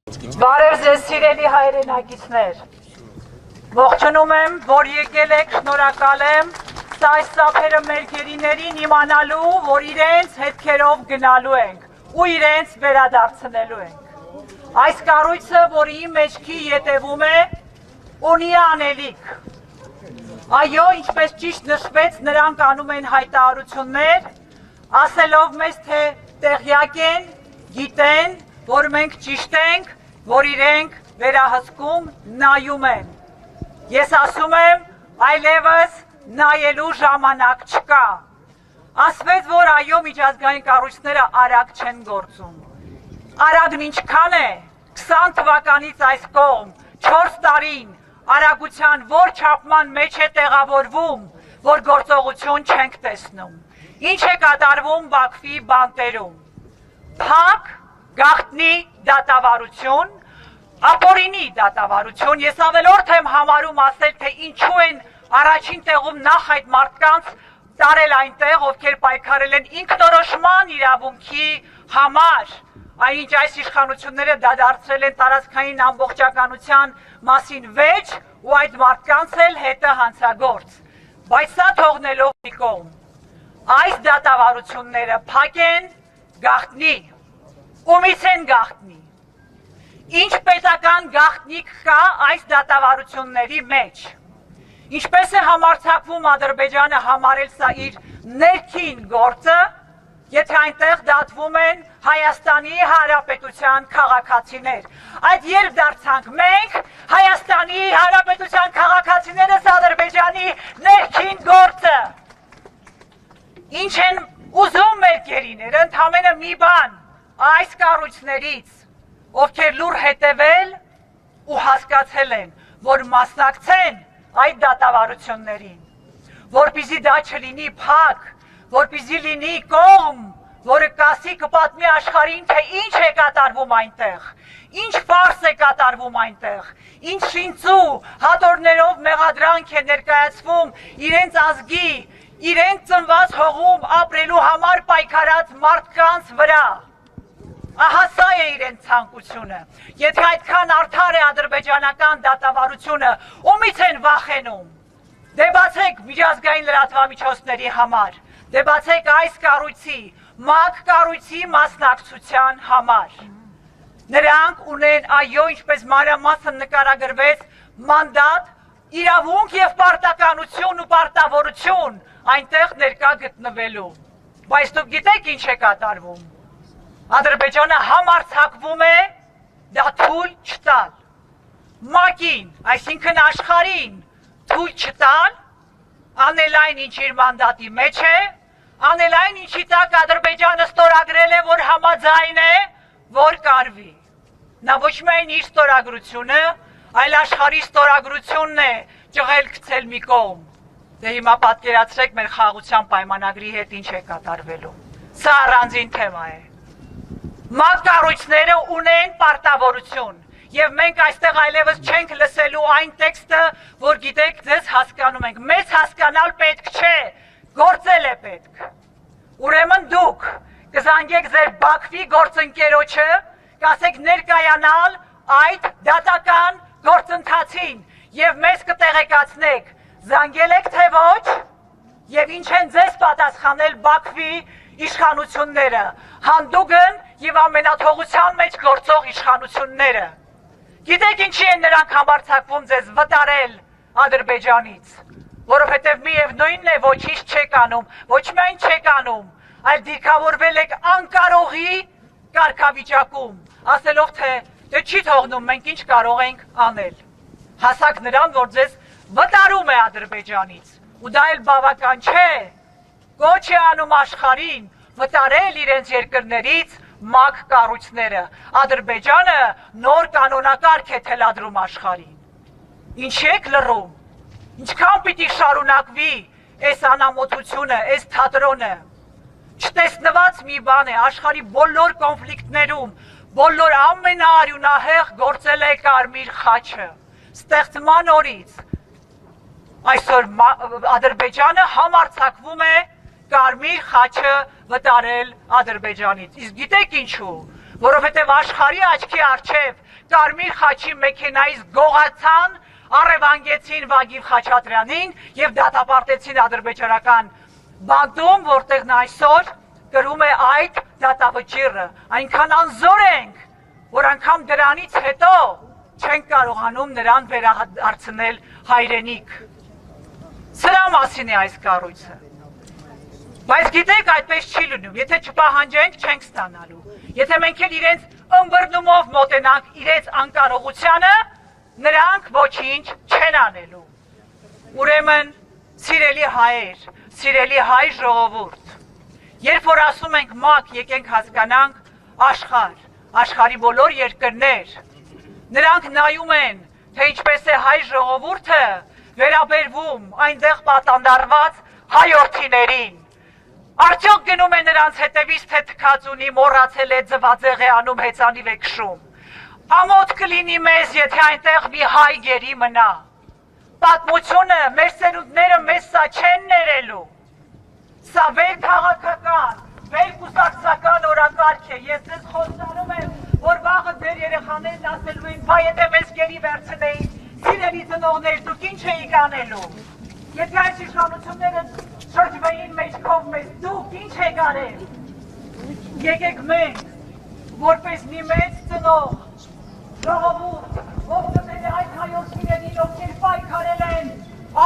Բարև ձեզ սիրելի հայրենակիցներ, ողջունում եմ, որ եկել եք, շնորհակալ եմ, սա այս ծափերը մեր գերիներին իմանալու, որ իրենց հետքերով գնալու ենք ու իրենց վերադարձնելու ենք։ Այս կառույցը, որի մեջքի ետևում է, ունի անելիք։ Այո, ինչպես ճիշտ նշվեց, նրանք անում են հայտարարություններ, ասելով մեզ, թե տեղյակ են, գիտեն, որ մենք ճիշտ ենք, որ իրենք վերահսկում նայում են։ Ես ասում եմ, այլևս նայելու ժամանակ չկա։ Ասվեց, որ այո, միջազգային կառույցները արագ չեն գործում։ Արագն ինչքան է, 20 թվականից այս կողմ, 4 տարին, արագության որ չափման մեջ է տեղավորվում, որ գործողություն չենք տեսնում։ Ինչ է կատարվում Բաքվի բանտերում։ Փակ, գաղտնի դատավարություն, ապօրինի դատավարություն, ես ավելորդ եմ համարում ասել, թե ինչու են առաջին տեղում նախ այդ մարդկանց տարել այնտեղ, ովքեր պայքարել են ինքնորոշման իրավունքի համար, այնինչ այս իշխանությունները դադարեցրել են տարածքային ամբողջականության մասին վեճ ու այդ մարդկանց էլ հետը հանցագործ։ Բայց սա թողնելով մի կողմ, այս դատավարությունները փակ են, գաղտնի, ումից են գաղտնի։ Ինչ պետական գաղտնիք կա այս դատավարությունների մեջ։ Ինչպես է համարձակվում Ադրբեջանը համարել սա իր ներքին գործը, եթե այնտեղ դատվում են Հայաստանի Հանրապետության քաղաքացիներ։ Այդ երբ դարձանք մենք, Հայաստանի Հանրապետության քաղաքացիներս Ադրբեջանի ներքին գործը։ Ինչ են ուզում մեր գերիները, ընդամենը մի բան, այս կառույցներից, ովքեր լուր հետևել ու հասկացել են, որ մասնակցեն այդ դատավարություններին, որպեսզի դա չլինի փակ, որպեսզի լինի կողմ, որը կասի կպատմի աշխարհին, թե ինչ է կատարվում այնտեղ, ինչ ֆարս է կատարվում այնտեղ, ինչ շինծու հատորներով մեղադրանք է ներկայացվում իրենց ազգի, իրենց ծնված հողում ապրելու համար պայքարած մարդկանց վրա։ Ահա սա է իրենց ցանկությունը։ Եթե այդքան արդար է ադրբեջանական դատավարությունը, ումից են վախենում։ Դե բացեք միջազգային լրատվամիջոցների համար, դե բացեք այս կառույցի, ՄԱԿ կառույցի մասնակցության համար։ Նրանք ունեն, այո, ինչպես մանրամասն նկարագրվեց, մանդատ, իրավունք եւ պարտականություն ու պարտավորություն այնտեղ ներկա գտնվելու։ Բայց դուք գիտեք ինչ է կատարվում։ Ադրբեջանը համարձակվում է դա թույլ չտալ։ ՄԱԿ-ին, այսինքն աշխարհին թույլ չտալ, անել այն, ինչ իր մանդատի մեջ է, անել այն, ինչի տակ Ադրբեջանը ստորագրել է, որ համաձայն է, որ կարվի։ Նա ոչ միայն իր ստորագրությունը, այլ աշխարհի ստորագրությունն է ճղել գցել մի կողմ։ Դե հիմա պատկերացրեք մեր խաղաղության պայմանագրի հետ ինչ է կատարվելու։ Սա առանձին թեմա է։ ՄԱԿ կառույցները ունեն պարտավորություն եւ մենք այստեղ այլևս չենք լսելու այն տեքստը, որ գիտեք, ձեզ հասկանում ենք։ Մեզ հասկանալ պետք չէ, գործել է պետք։ Ուրեմն դուք կզանգեք ձեր Բաքվի գործընկերոջը, կասեք ներկայանալ այդ դատական գործընթացին եւ մեզ կտեղեկացնեք, զանգել եք թե ոչ եւ ինչ են ձեզ պատասխանել Բաքվի իշխանությունները, հանդուգն եւ ամենաթողության մեջ գործող իշխանությունները։ Գիտեք ինչի են նրանք համարձակվում ձեզ վտարել Ադրբեջանից, որովհետեւ միևնույնն է ոչինչ չեք անում, ոչ միայն չեք անում, այլ դիրքավորվել եք անկարողի կարգավիճակում, ասելով թե դե չի թողնում, մենք ինչ կարող ենք անել։ Հասակ նրան, որ ձեզ վտարում է Ադրբեջանից, ու դա էլ բավական չէ, կոչ է անում աշխարհին վտարել իրենց երկրներից ՄԱԿ կառույցները։ Ադրբեջանը նոր կանոնակարգ է թելադրում աշխարհին։ Ինչի եք լռում։ Ինչքան պիտի շարունակվի այս անամոթությունը, այս թատրոնը։ Չտեսնված մի բան է, աշխարհի բոլոր կոնֆլիկտներում, բոլոր ամենաարյունահեղ գործել է Կարմիր խաչը։ Ստեղծման օրից այսօր Ադրբեջանը համարձակվում է Կարմիր խաչը վտարել Ադրբեջանից։ Իսկ գիտեք ինչու։ որովհետև աշխարհի աչքի առջև կարմիր խաչի մեքենայից գողացան, առևանգեցին Վագիվ Խաչատրյանին եւ դատապարտեցին ադրբեջանական բանտում, որտեղ նա այսօր գրում է այդ դատավճիռը։ Այնքան անզոր ենք, որ անգամ դրանից հետո չենք կարողանում նրան վերադարձնել հայրենիք։ Սրա մասին է այս կառույցը։ Բայց գիտեք, այդպես չի լինում, եթե չպահանջենք, չենք ստանալու։ Եթե մենք էլ իրենց ըմբռնումով մոտենանք իրենց անկարողությանը, նրանք ոչինչ չեն անելու։ Ուրեմն, սիրելի հայեր, սիրելի հայ ժողովուրդ, երբ որ ասում ենք ՄԱԿ, եկենք հասկանանք աշխարհ, աշխարհի բոլոր երկրներ, նրանք նայում են, թե ինչպես է հայ ժողովուրդը վերաբերվում այնտեղ պատանդարված հայորդիներին։ Արդյոք գնում է նրանց հետևից, թե թքած ունի, մոռացել է, ձվածեղ է անում, հեծանիվ է քշում։ Ամոթ կլինի մեզ, եթե այնտեղ մի հայ գերի մնա։ Պատմությունը, մեր սերունդները մեզ սա չեն ներելու։ Սա վեր քաղաքական, վեր կուսակցական օրակարգ է։ Ես ձեզ խոստանում եմ, որ վաղը ձեր երեխաներն ասելու են, բայ եթե մեզ գերի վերցնեին, սիրելի ծնողներ, դուք ինչ էիք անելու։ Եթե այս իշխանությունները շրջվեին մեջքով մեզ, դուք ինչ եք արել։ Եկեք մենք, որպես մի մեծ ծնող, ժողովուրդ, ողջունել է այդ հայորդիներին, ովքեր պայքարել են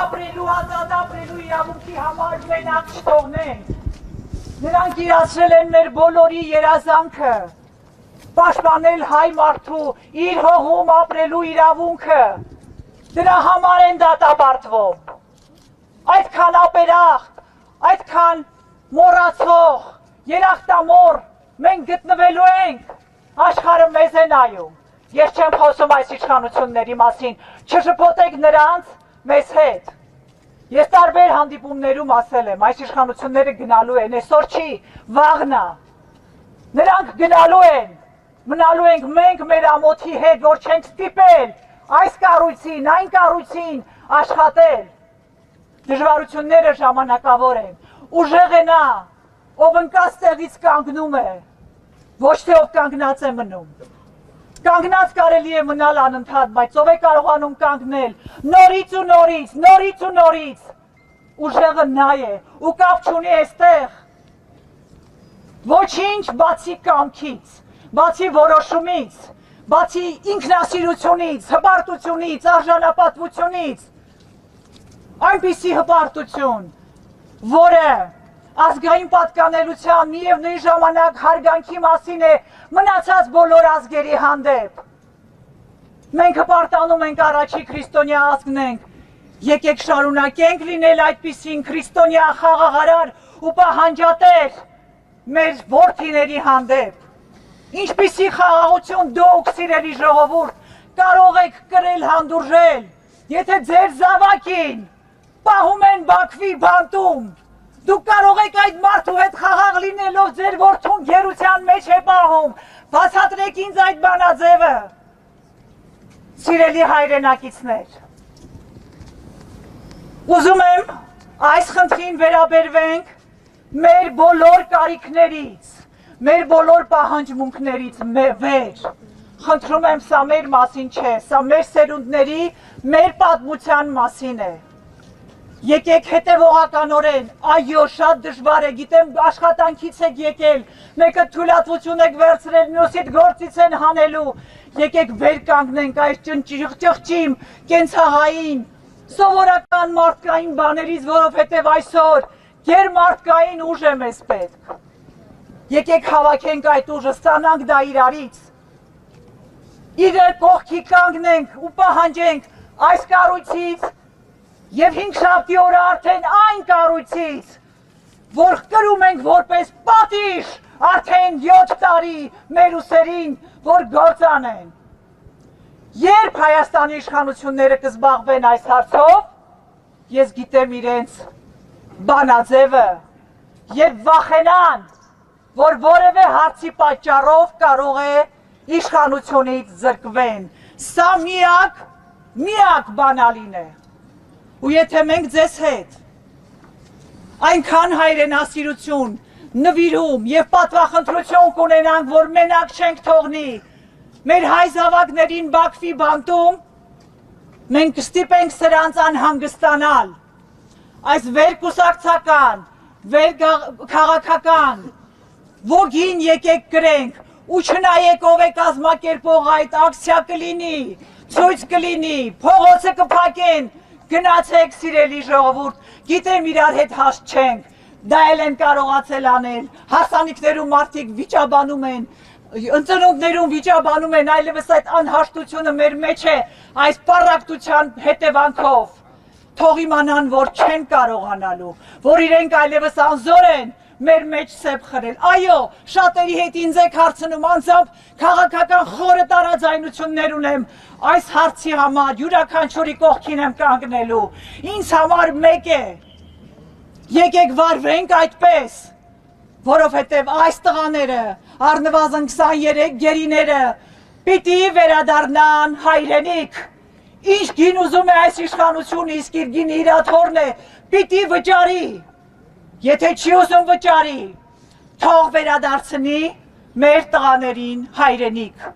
ապրելու, ազատ ապրելու իրավունքի համար, մենակ չթողնենք։ Նրանք իրացրել են մեր բոլորի երազանքը, պաշտպանել հայ մարդու իր հողում ապրելու իրավունքը։ Դրա համար են դատապարտվում։ Այդքան ապերախտ, այդքան մոռացող, երախտամոռ մենք գտնվելու ենք, աշխարհը մեզ է նայում։ Ես չեմ խոսում այս իշխանությունների մասին, չշփոթեք նրանց մեզ հետ։ Ես տարբեր հանդիպումներում ասել եմ, այս իշխանությունները գնալու են, այսօր չի, վաղն է։ Նրանք գնալու են, մնալու ենք մենք մեր ամոթի հետ, որ չենք ստիպել այս կառույցին, այն կառույցին աշխատել։ Դժվարությունները ժամանակավոր են, ուժեղ է նա, ով ընկած տեղից կանգնում է, ոչ թե ով կանգնած է մնում։ Կանգնած կարելի է մնալ անընդհատ, բայց ով է կարողանում կանգնել, նորից ու նորից, նորից ու նորից, ուժեղը նա է, ու կապ չունի այստեղ, ոչինչ բացի կամքից, բացի որոշումից, բացի ինքնասիրությունից, հպարտությունից, արժանապատվությունից, այնպիսի հպարտություն, որը ազգային պատկանելության միևնույն ժամանակ հարգանքի մասին է մնացած բոլոր ազգերի հանդեպ։ Մենք հպարտանում ենք առաջի քրիստոնյա ազգն ենք, եկեք շարունակենք լինել այդպիսին քրիստոնյա խաղաղարար ու պահանջատեր մեր որդիների հանդեպ։ Ինչպիսի խաղաղություն դուք, սիրելի ժողովուրդ, կարող եք կրել հանդուրժել, եթե ձեր զավակին պահում են Բաքվի բանտում, դուք կարող եք այդ մարդու հետ խաղաղ լինելով ձեր որդուն գերության մեջ է պահում, բացատրեք ինձ այդ բանաձևը։ Սիրելի հայրենակիցներ, ուզում եմ այս խնդրին վերաբերվենք մեր բոլոր կարիքներից, մեր բոլոր պահանջմունքներից վեր։ Խնդրում եմ, սա մեր մասին չէ, սա մեր սերունդների, մեր պատմության մասին է։ Եկեք հետևողականորեն, այո, շատ դժվար է, գիտեմ աշխատանքից եք եկել, մեկը թույլատվություն եք վերցրել, մյուսիդ գործից են հանելու, եկեք վեր կանգնենք այս ճղճիմ կենցաղային, սովորական մարդկային բաներից, որովհետև այսօր գերմարդկային ուժ է մեզ պետք։ Եկեք հավաքենք այդ ուժը, ստանանք դա իրարից, իրար կողքի կանգնենք ու պահանջենք այս կառույցից և 5 շաբթի օրը արդեն այն կառույցից, որ կրում ենք որպես պատիժ արդեն 7 տարի մեր ուսերին, որ գործ անեն։ Երբ Հայաստանի իշխանությունները կզբաղվեն այս հարցով, ես գիտեմ իրենց բանաձևը, երբ վախենան, որ որևէ հարցի պատճառով կարող է իշխանությունից զրկվեն։ Սա միակ բանալին է։ Ու եթե մենք ձեզ հետ այնքան հայրենասիրություն, նվիրում եւ պատվախնդրություն կունենանք, որ մենակ չենք թողնի մեր հայ զավակներին Բաքվի բանտում, մենք կստիպենք սրանց անհանգստանալ։ Այս վերկուսակցական, վերքաղաքական ոգին եկեք գրենք ու չնայեք ով է կազմակերպող այդ ակցիա կլինի, ցույց կլինի, փողոցը կփակեն, գնացեք սիրելի ժողովուրդ, գիտեմ իրար հետ հաստ չենք, դա էլ են կարողացել անել, հարսանիքներում մարդիկ վիճաբանում են, ընծնունդներում վիճաբանում են, այլևս այդ անհաշտությունը մեր մեջ է այս պառակտության հետևանքով, թող իմանան, որ չեն կարողանալու, որ իրենք այլևս անզոր են մեր մեջ սեփ խրել։ Այո, շատերի հետ ինձ եք հարցնում, անձամբ քաղաքական խորը տարաձայնություններ ունեմ այս հարցի համար, յուրաքանչյուրի կողքին եմ կանգնելու։ Ինձ համար մեկ է, եկեք վարվենք այդպես, որովհետև այս տղաները, առնվազն 23 գերիները, պիտի վերադառնան հայրենիք։ Ինչ գին ուզում է այս իշխանությունը, իսկ իր գինը իր աթոռն է, պիտի վճարի։ Եթե չի ուզում վճարի, թող վերադարձնի մեր տղաներին հայրենիք։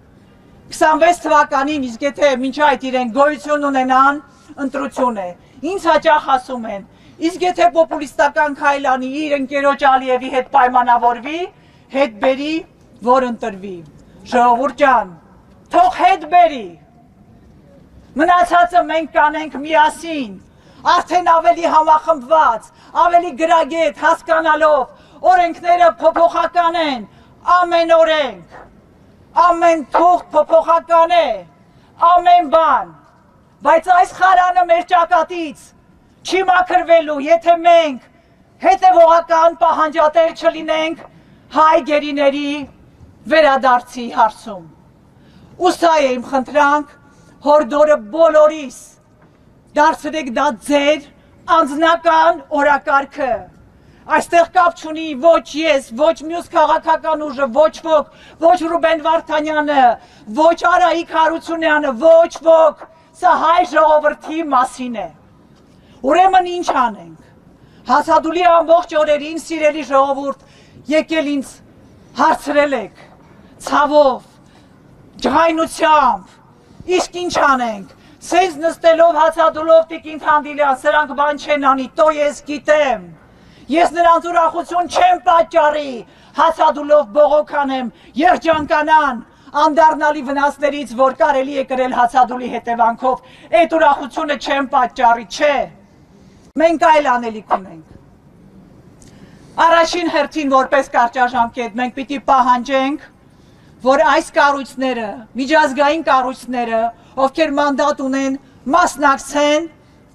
26 թվականին, իսկ եթե մինչ այդ իրենք գոյություն ունենան, ընտրություն է։ Ինձ հաճախ ասում են, իսկ եթե պոպուլիստական քայլ անի իր ընկերոջ Ալիևի հետ պայմանավորվի, հետ բերի, որ ընտրվի։ Ժողովուրդ ջան, թող հետ բերի։ Մնացածը մենք կանենք միասին, արդեն ավելի համախմբված, ավելի գրագետ, հասկանալով, օրենքները փոփոխական են, ամեն օրենք, ամեն թուղթ փոփոխական է, ամեն բան, բայց այս խարանը մեր ճակատից չի մաքրվելու, եթե մենք հետևողական պահանջատեր չլինենք հայ գերիների վերադարձի հարցում։ Ու սա է իմ խնդրանք, հորդորը բոլորիս, դարձրեք դա ձեր անձնական օրակարգը։ Այստեղ կապ չունի ոչ ես, ոչ մյուս քաղաքական ուժը, ոչ ոք, ոչ Ռուբեն Վարդանյանը, ոչ Արայիկ Հարությունյանը, ոչ ոք, սա հայ ժողովրդի մասին է։ Ուրեմն ինչ անենք։ Հասադուլի ամբողջ օրերին, սիրելի ժողովուրդ, եկել ինձ հարցրել եք, ցավով, ջղայնությամբ, իսկ ինչ անենք։ Սենց նստելով հացադուլով տիկին Թանդիլյան, սրանք բան չեն անի, տո ես գիտեմ, ես նրանց ուրախություն չեմ պատճառի, հացադուլով բողոքանեմ, երջանկանան, անդառնալի վնասներից, որ կարելի է կրել հացադուլի հետևանքով, այդ ուրախությունը չեմ պատճառի, չէ, մենք այլ անելիք ունենք։ Առաջին հերթին որպես կարճաժամկետ մենք պիտի պահանջենք, որ այս կառույցները, միջազգային կառույցները, ովքեր մանդատ ունեն, մասնակցեն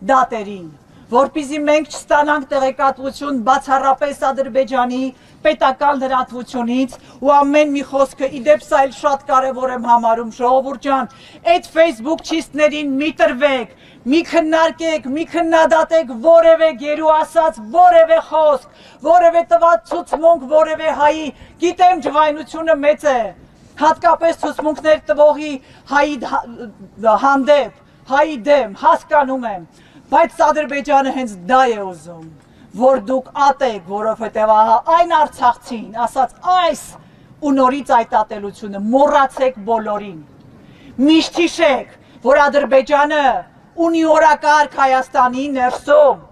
դատերին, որպեսզի մենք չստանանք տեղեկատվություն բացառապես Ադրբեջանի պետական լրատվությունից ու ամեն մի խոսքը իդեպ սա էլ շատ կարևոր եմ համարում, ժողովուրդ ջան, այդ Facebook չիստներին մի տրվեք, մի քննարկեք, մի քննադատեք որևէ գերու ասած, որևէ խոսք, որևէ տված ցուցմունք, որևէ հայի, գիտեմ ջղայնությունը մեծ է, հատկապես ցուցմունքներ տվողի հայի հանդեպ, հայի դեմ, հասկանում եմ, բայց Ադրբեջանը հենց դա է ուզում, որ դուք ատեք, որովհետև այն արցախցին, ասած այս ու նորից այդ ատելությունը, մոռացեք բոլորին, միշտ հիշեք, որ Ադրբեջանը ունի օրակարգ Հայաստանի ներսում,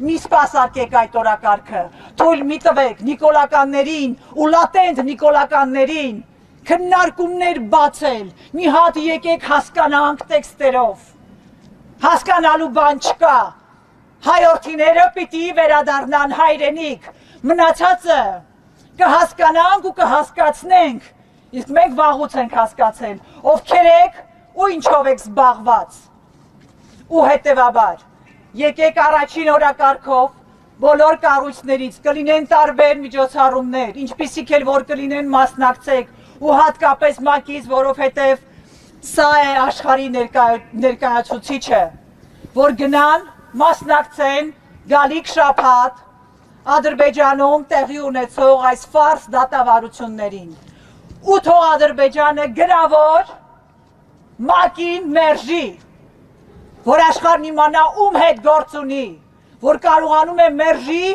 մի սպասարկեք այդ օրակարգը, թույլ մի տվեք նիկոլականներին ու լատենտ նիկոլականներին, քննարկումներ բացել, մի հատ եկեք հասկանանք տեքստերով, հասկանալու բան չկա, հայորդիները պիտի վերադառնան հայրենիք, մնացածը կհասկանանք ու կհասկացնենք, իսկ մենք վաղուց ենք հասկացել, ովքեր եք ու ինչով եք զբաղված, ու հետևաբար, եկեք առաջին օրակարգով, բոլոր կառույցներից կլինեն տարբեր միջոցառումներ, ինչպիսիք էլ որ կլինեն մասնակցեք, ու հատկապես ՄԱԿ-ից, որովհետև սա է աշխարհի ներկայացուցիչը, որ գնան, մասնակցեն գալիք շաբաթ Ադրբեջանում տեղի ունեցող այս ֆարս դատավարություններին։ Ու թող Ադրբեջանը գրավոր ՄԱԿ-ին մերժի, որ աշխարհն իմանա ում հետ գործ ունի, որ կարողանում է մերժի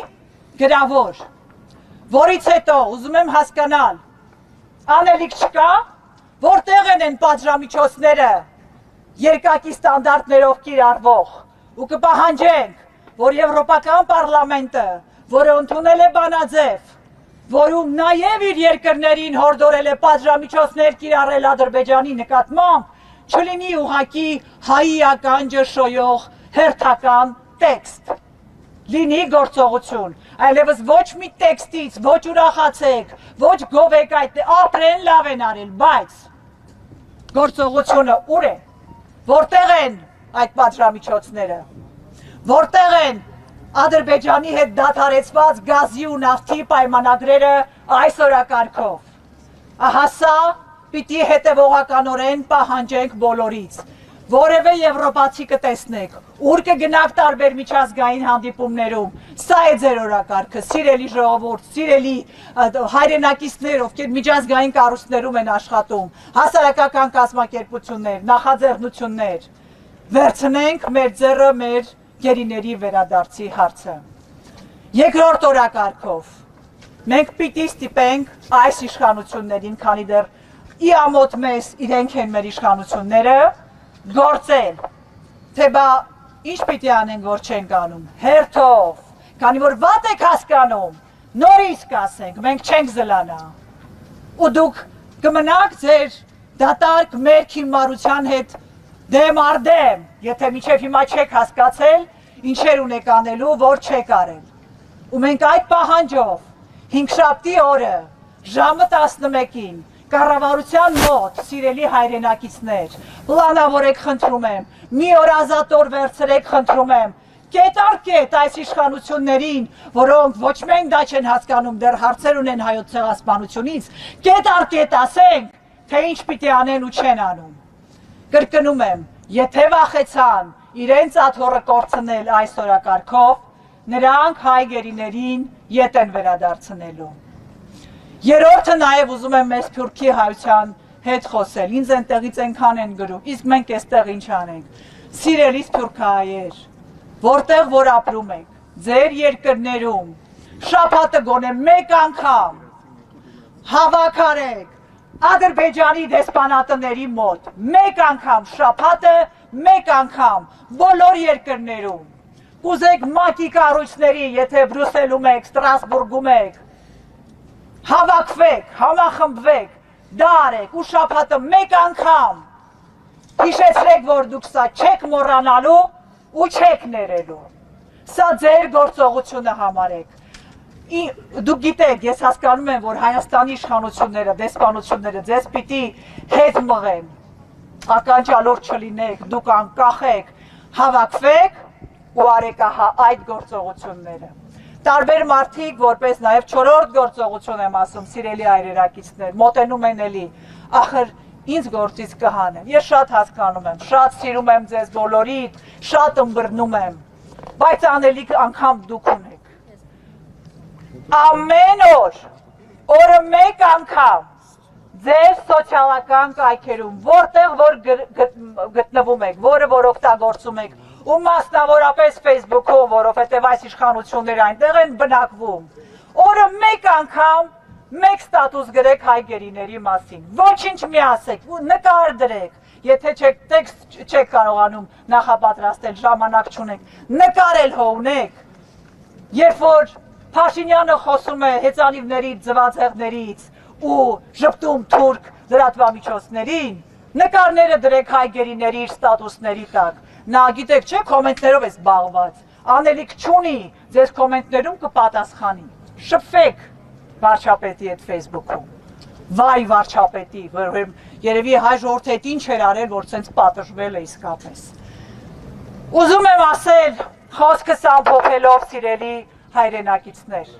գրավոր, որից հետո ուզում եմ հասկանալ, անելիք չկա, որտեղ են պատժամիջոցները երկակի ստանդարտներով կիրառվող ու կպահանջենք, որ Եվրոպական պարլամենտը, որը ընդունել է բանաձև, որում նաև իր երկրներին հորդորել է պատժամիջոցներ կիրառել Ադրբեջանի նկատմամբ, չլինի ուղղակի հայիական ջշոյող հերթական տեքստ, լինի գործողություն, այլևս ոչ մի տեքստից, ոչ ուրախացեք, ոչ գովեք այդ ապրեն լավ են արել, բայց գործողությունը ուր է, որտեղ են այդ պատժամիջոցները, որտեղ են Ադրբեջանի հետ դադարեցված գազի ու նավթի պայմանագրերը այս օրակարգով, ահա սա պիտի հետևողականորեն պահանջենք բոլորից, որևէ եվրոպացի կտեսնեք, ուր կգնաք տարբեր միջազգային հանդիպումներում, սա է ձեր օրակարգը, սիրելի ժողովուրդ, սիրելի հայրենակիցներ, ովքեր միջազգային կառույցներում են աշխատում, հասարակական կազմակերպություններ, նախաձեռնություններ, վերցնենք մեր ձեռը մեր գերիների վերադարձի հարցը։ Երկրորդ օրակարգով, մենք պիտի ստիպենք այս իշխանություններին, քանի դեռ իամոտ մեզ իրենք են մեր իշխանությունները, գործել, թե բա ինչ պիտի անենք, որ չենք անում, հերթով, քանի որ վատ եք հասկանում, նորից կասենք, մենք չենք զլանա, ու դուք կմնաք ձեր դատարկ մերկ հիմարության հետ դեմ արդեմ, եթե մինչև հիմա չեք հասկացել, ինչեր ունեք անելու, որ չեք արել, ու մենք այդ պահանջով, հինգշաբթի օրը, ժամը 11-ին, կառավարության մոտ, սիրելի հայրենակիցներ, պլանավորեք խնդրում եմ, մի օր ազատ օր վերցրեք խնդրում եմ, կետ առ կետ այս իշխանություններին, որոնք ոչ մենք դա չեն հասկանում, դեռ հարցեր ունեն հայոց ցեղասպանությունից, կետ առ կետ ասենք, թե ինչ պիտի անեն ու չեն անում։ Կրկնում եմ, եթե վախեցան իրենց աթոռը կորցնել այս օրակարգով, նրանք հայ գերիներին ետ են վերադարձնելու։ Երրորդը նաև ուզում եմ մեզ Սփյուռքի հայության հետ խոսել, ինձ այնտեղից այնքան են գրում, իսկ մենք այստեղ ինչ անենք։ Սիրելի սփյուռքահայեր, որտեղ որ ապրում եք, ձեր երկրներում, շաբաթը գոնե մեկ անգամ հավաքարեք Ադրբեջանի դեսպանատների մոտ, մեկ անգամ շաբաթը, մեկ անգամ բոլոր երկրներում, կուզեք ՄԱԿ-ի կառույցների, եթե Բրյուսելում եք, Ստրասբուրգում եք, հավաքվեք, համախմբվեք, դա արեք ու շաբաթը մեկ անգամ հիշեցրեք, որ դուք սա չեք մոռանալու ու չեք ներելու։ Սա ձեր գործողությունը համարեք։ Դուք գիտեք, ես հասկանում եմ, որ Հայաստանի իշխանությունները, դեսպանությունները ձեզ պիտի հետ մղեն, ականջալուր չլինեք, դուք անկախեք, հավաքվեք ու արեք այդ գործողությունները։ Տարբեր մարդիկ, որպես նաև չորրորդ գործողություն եմ ասում, սիրելի հայրենակիցներ, մոտենում են էլի, ախր ինձ գործից կհանեմ, ես շատ հասկանում եմ, շատ սիրում եմ ձեզ բոլորիդ, շատ ըմբռնում եմ, բայց անելիք անգամ դուք ունեք։ Ամեն օր, օրը մեկ անգամ, ձեր սոցիալական կայքերում, որտեղ որ գտնվում եք, որը որ օգտագործում եք, ու մասնավորապես Facebook-ում, որովհետև այս իշխանությունները այնտեղ են բնակվում, օրը մեկ անգամ մեկ ստատուս գրեք հայ գերիների մասին, ոչինչ մի ասեք, նկար դրեք, եթե տեքստ չեք կարողանում նախապատրաստել, ժամանակ չունեք, նկարել հո ունեք, երբ որ Փաշինյանը խոսում է հեծանիվներից, ձվածեղներից ու ժպտում թուրք լրատվամիջոցներին, նկարները դրեք հայ գերիների իր ստատուսների տակ, նա գիտեք չէ, կոմենտներով է զբաղված, անելիք չունի, ձեզ կոմենտներում կպատասխանի, շփվեք վարչապետի հետ Facebook-ում, վայ վարչապետի, երևի հայ ժողովուրդը հետ ինչ էր արել, որ ցենց պատժվել է իսկապես։ Ուզում եմ ասել, խոսքս ամփոփելով սիրելի հայրենակիցներ,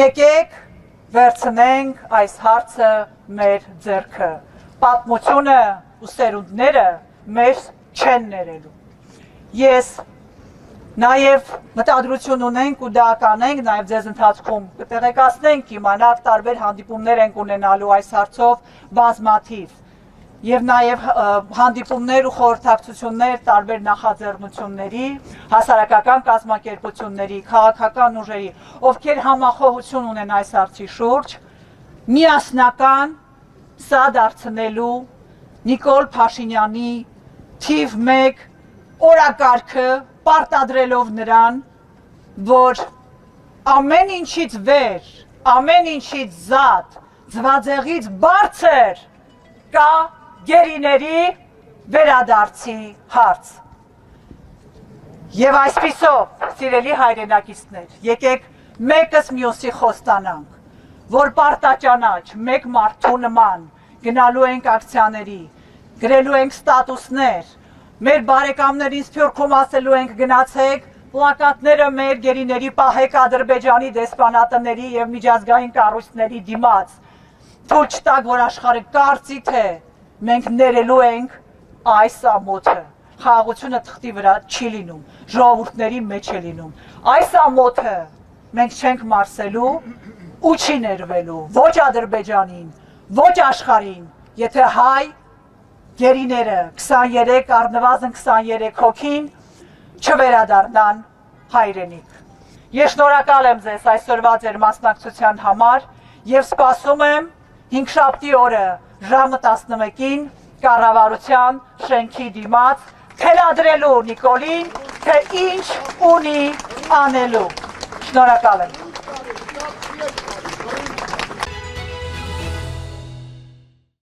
եկեք վերցնենք այս հարցը մեր ձեռքը, պատմությունը ու սերունդները մեզ չեն ներելու։ Ես նաև մտադրություն ունենք ու դա կանենք, նաև ձեզ ընթացքում կտեղեկացնենք, իմանաք տարբեր հանդիպումներ ենք ունենալու այս հարցով բազմաթիվ։ եւ նաեւ հանդիպումներ ու խորհրդակցություններ տարբեր նախաձեռնությունների, հասարակական կազմակերպությունների, քաղաքական ուժերի, ովքեր համախոհություն ունեն այս հարցի շուրջ, միասնական սա դարձնելու Նիկոլ Փաշինյանի թիվ 1 օրակարգը պարտադրելով նրան, որ ամեն ինչից վեր, ամեն ինչից զատ, ձվածեղից բարձր կա գերիների վերադարձի հարց։ Եվ այսպիսով, սիրելի հայրենակիցներ, եկեք մեկս մյուսի խոստանանք, որ պարտաճանաչ մեկ մարդու նման գնալու ենք ակցիաների, գրելու ենք ստատուսներ, մեր բարեկամներին Սփյուռքում ասելու ենք գնացեք, պլակատները մեր գերիների պահեք Ադրբեջանի դեսպանատների եւ միջազգային կառույցների դիմաց, թույլ չտաք, որ աշխարհը կարծի թե մենք ներելու ենք այս ամոթը, խաղաղությունը թղթի վրա չի լինում, ժողովուրդների մեջ է լինում, այս ամոթը մենք չենք մարսելու ու չի ներվելու, ոչ Ադրբեջանին, ոչ աշխարհին, եթե հայ գերիները 23, առնվազն 23 հոգին չվերադառնան հայրենիք։ Ես շնորհակալ եմ ձեզ այսօրվա ձեր մասնակցության համար եւ սպասում եմ հինգշաբթի օրը ժամը 11-ին կառավարության շենքի դիմաց թելադրելու Նիկոլին, թե ինչ ունի անելու։ Շնորհակալ եմ։